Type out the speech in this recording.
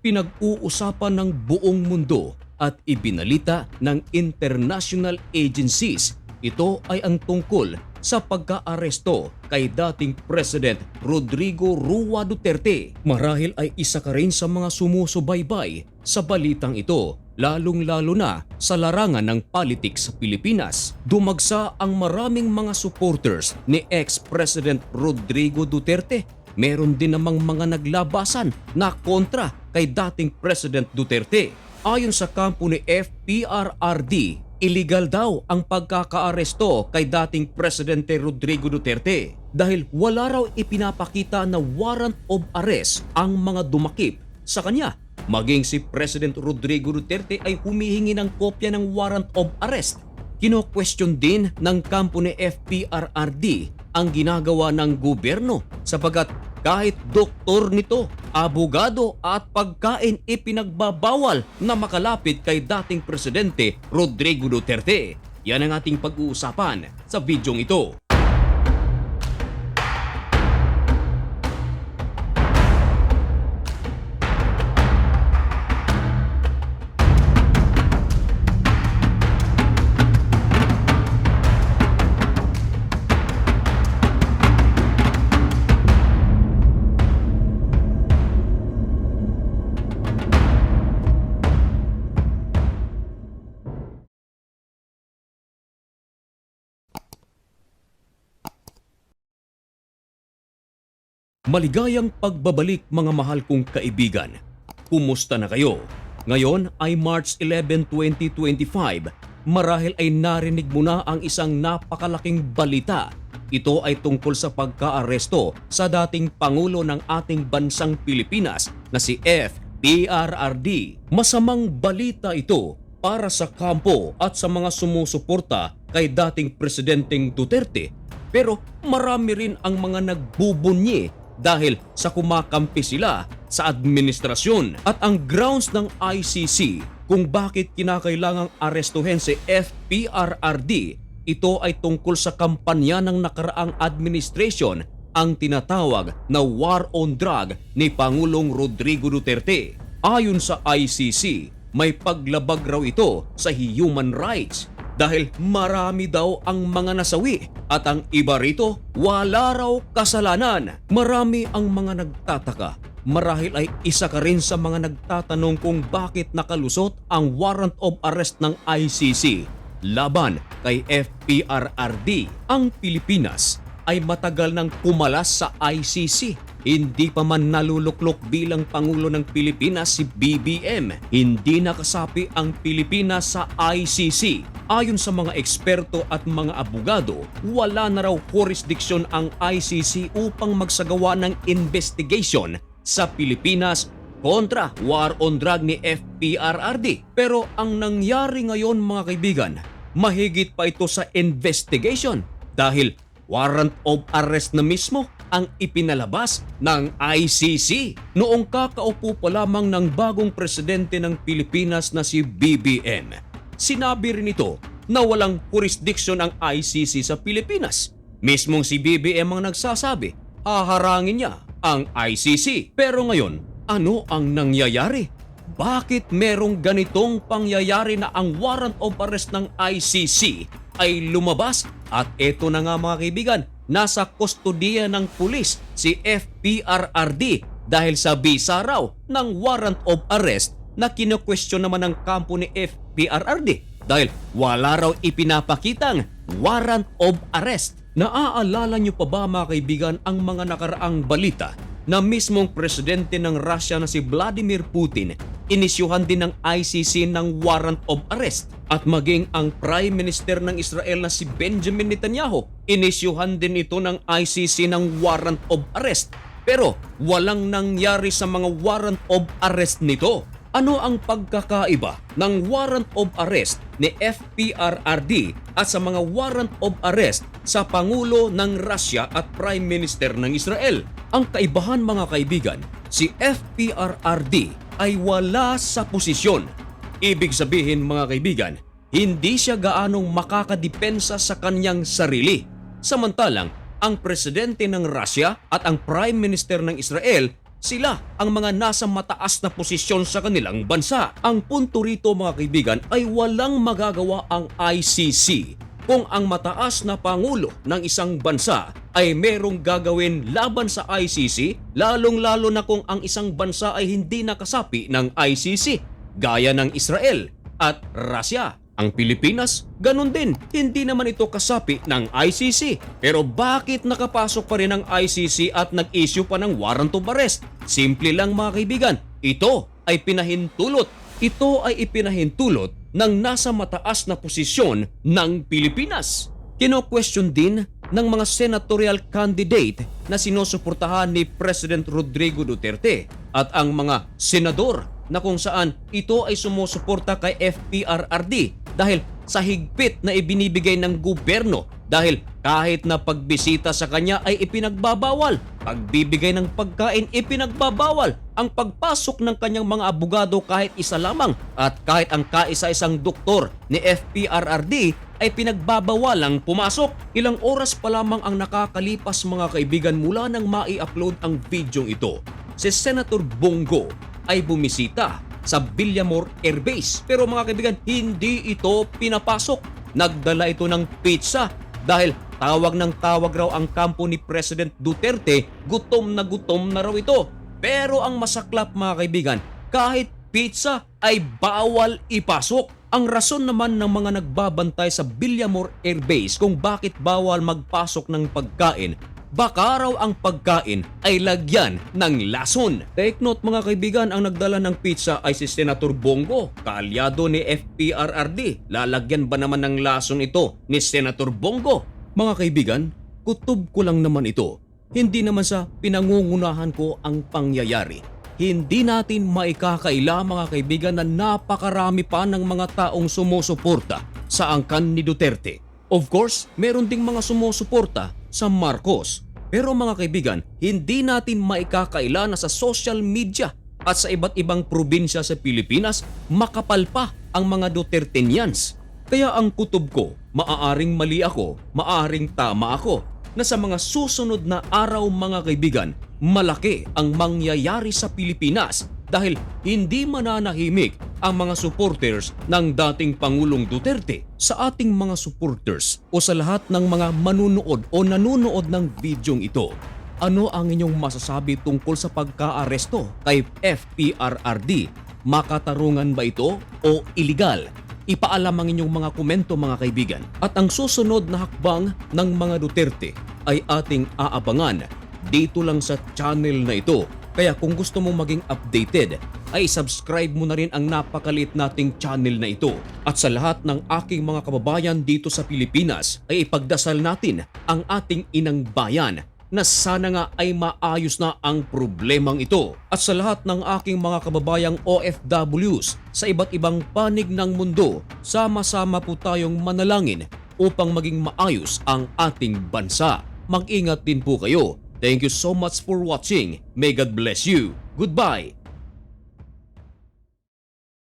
pinag-uusapan ng buong mundo at ibinalita ng international agencies. Ito ay ang tungkol sa pagka-aresto kay dating President Rodrigo Roa Duterte. Marahil ay isa ka rin sa mga sumusubaybay sa balitang ito, lalong-lalo na sa larangan ng politics sa Pilipinas. Dumagsa ang maraming mga supporters ni ex-President Rodrigo Duterte. Meron din namang mga naglabasan na kontra kay dating President Duterte. Ayon sa kampo ni FPRRD, illegal daw ang pagkakaaresto kay dating Presidente Rodrigo Duterte dahil wala raw ipinapakita na warrant of arrest ang mga dumakip sa kanya. Maging si President Rodrigo Duterte ay humihingi ng kopya ng warrant of arrest. Kino-question din ng kampo ni FPRRD ang ginagawa ng gobyerno sapagkat kahit doktor nito, abogado at pagkain ipinagbabawal na makalapit kay dating Presidente Rodrigo Duterte. Yan ang ating pag-uusapan sa bidyong ito. Maligayang pagbabalik mga mahal kong kaibigan. Kumusta na kayo? Ngayon ay March 11, 2025. Marahil ay narinig mo na ang isang napakalaking balita. Ito ay tungkol sa pagkaaresto sa dating Pangulo ng ating bansang Pilipinas na si FPRRD. Masamang balita ito para sa kampo at sa mga sumusuporta kay dating Presidenteng Duterte. Pero marami rin ang mga nagbubunyi dahil sa kumakampi sila sa administrasyon. At ang grounds ng ICC kung bakit kinakailangang arestuhin si FPRRD, ito ay tungkol sa kampanya ng nakaraang administration, ang tinatawag na War on Drug ni Pangulong Rodrigo Duterte. Ayon sa ICC, may paglabag raw ito sa human rights dahil marami daw ang mga nasawi at ang iba rito wala raw kasalanan. Marami ang mga nagtataka. Marahil ay isa ka rin sa mga nagtatanong kung bakit nakalusot ang warrant of arrest ng ICC laban kay FPRRD. Ang Pilipinas ay matagal nang pumalas sa ICC. Hindi pa man naluluklok bilang Pangulo ng Pilipinas si BBM. Hindi nakasapi ang Pilipinas sa ICC. Ayon sa mga eksperto at mga abogado, wala na raw jurisdiction ang ICC upang magsagawa ng investigation sa Pilipinas kontra war on drug ni FPRRD. Pero ang nangyari ngayon mga kaibigan, mahigit pa ito sa investigation dahil warrant of arrest na mismo ang ipinalabas ng ICC. Noong kakaupo pa lamang ng bagong presidente ng Pilipinas na si BBM, sinabi rin ito na walang jurisdiction ang ICC sa Pilipinas. Mismong si BBM ang nagsasabi, haharangin niya ang ICC. Pero ngayon, ano ang nangyayari? Bakit merong ganitong pangyayari na ang warrant of arrest ng ICC ay lumabas? At eto na nga mga kaibigan, nasa kustodiya ng pulis si FPRRD dahil sa bisa raw ng warrant of arrest na kino-question naman ng kampo ni FPRRD dahil wala raw ipinapakitang warrant of arrest. Naaalala nyo pa ba mga kaibigan ang mga nakaraang balita na mismong presidente ng Russia na si Vladimir Putin inisyuhan din ng ICC ng warrant of arrest at maging ang Prime Minister ng Israel na si Benjamin Netanyahu inisyuhan din ito ng ICC ng warrant of arrest. Pero walang nangyari sa mga warrant of arrest nito. Ano ang pagkakaiba ng warrant of arrest ni FPRRD at sa mga warrant of arrest sa Pangulo ng Russia at Prime Minister ng Israel? Ang kaibahan mga kaibigan, si FPRRD ay wala sa posisyon. Ibig sabihin mga kaibigan, hindi siya gaanong makakadepensa sa kanyang sarili. Samantalang, ang presidente ng Russia at ang Prime Minister ng Israel sila ang mga nasa mataas na posisyon sa kanilang bansa. Ang punto rito mga kaibigan ay walang magagawa ang ICC kung ang mataas na pangulo ng isang bansa ay merong gagawin laban sa ICC, lalong-lalo na kung ang isang bansa ay hindi nakasapi ng ICC, gaya ng Israel at Russia. Ang Pilipinas, ganun din, hindi naman ito kasapi ng ICC. Pero bakit nakapasok pa rin ang ICC at nag-issue pa ng warrant of arrest? Simple lang mga kaibigan, ito ay pinahintulot. Ito ay ipinahintulot ng nasa mataas na posisyon ng Pilipinas. Kino-question din ng mga senatorial candidate na sinusuportahan ni President Rodrigo Duterte at ang mga senador na kung saan ito ay sumusuporta kay FPRRD dahil sa higpit na ibinibigay ng gobyerno, dahil kahit na pagbisita sa kanya ay ipinagbabawal, pagbibigay ng pagkain ipinagbabawal, ang pagpasok ng kanyang mga abogado kahit isa lamang at kahit ang kaisa-isang doktor ni FPRRD ay pinagbabawalang pumasok. Ilang oras pa lamang ang nakakalipas mga kaibigan mula nang mai-upload ang video ito. Si Senator Bongo ay bumisita sa Villamor Air Base. Pero mga kaibigan, hindi ito pinapasok. Nagdala ito ng pizza dahil tawag ng tawag raw ang kampo ni President Duterte, gutom na raw ito. Pero ang masaklap mga kaibigan, kahit pizza ay bawal ipasok. Ang rason naman ng mga nagbabantay sa Villamor Air Base kung bakit bawal magpasok ng pagkain, baka raw ang pagkain ay lagyan ng lason. Take note mga kaibigan, ang nagdala ng pizza ay si Senator Bongo, kaalyado ni FPRRD. Lalagyan ba naman ng lason ito ni Senator Bongo? Mga kaibigan, kutob ko lang naman ito. Hindi naman sa pinangungunahan ko ang pangyayari. Hindi natin maikakaila mga kaibigan na napakarami pa ng mga taong sumusuporta sa angkan ni Duterte. Of course, meron ding mga sumusuporta sa Marcos. Pero mga kaibigan, hindi natin maikakaila na sa social media at sa iba't ibang probinsya sa Pilipinas, makapal pa ang mga Dutertenians. Kaya ang kutob ko, maaaring mali ako, maaaring tama ako, na sa mga susunod na araw mga kaibigan, malaki ang mangyayari sa Pilipinas dahil hindi mananahimik ang mga supporters ng dating Pangulong Duterte. Sa ating mga supporters o sa lahat ng mga manunood o nanonood ng bidyong ito, ano ang inyong masasabi tungkol sa pagka-aresto kay FPRRD? Makatarungan ba ito o iligal? Ipaalam ang inyong mga komento mga kaibigan. At ang susunod na hakbang ng mga Duterte ay ating aabangan dito lang sa channel na ito. Kaya kung gusto mong maging updated, ay subscribe mo na rin ang napakalit nating channel na ito. At sa lahat ng aking mga kababayan dito sa Pilipinas, ay ipagdasal natin ang ating inang bayan na sana nga ay maayos na ang problemang ito. At sa lahat ng aking mga kababayang OFWs sa iba't ibang panig ng mundo, sama-sama po tayong manalangin upang maging maayos ang ating bansa. Mag-ingat din po kayo. Thank you so much for watching. May God bless you. Goodbye.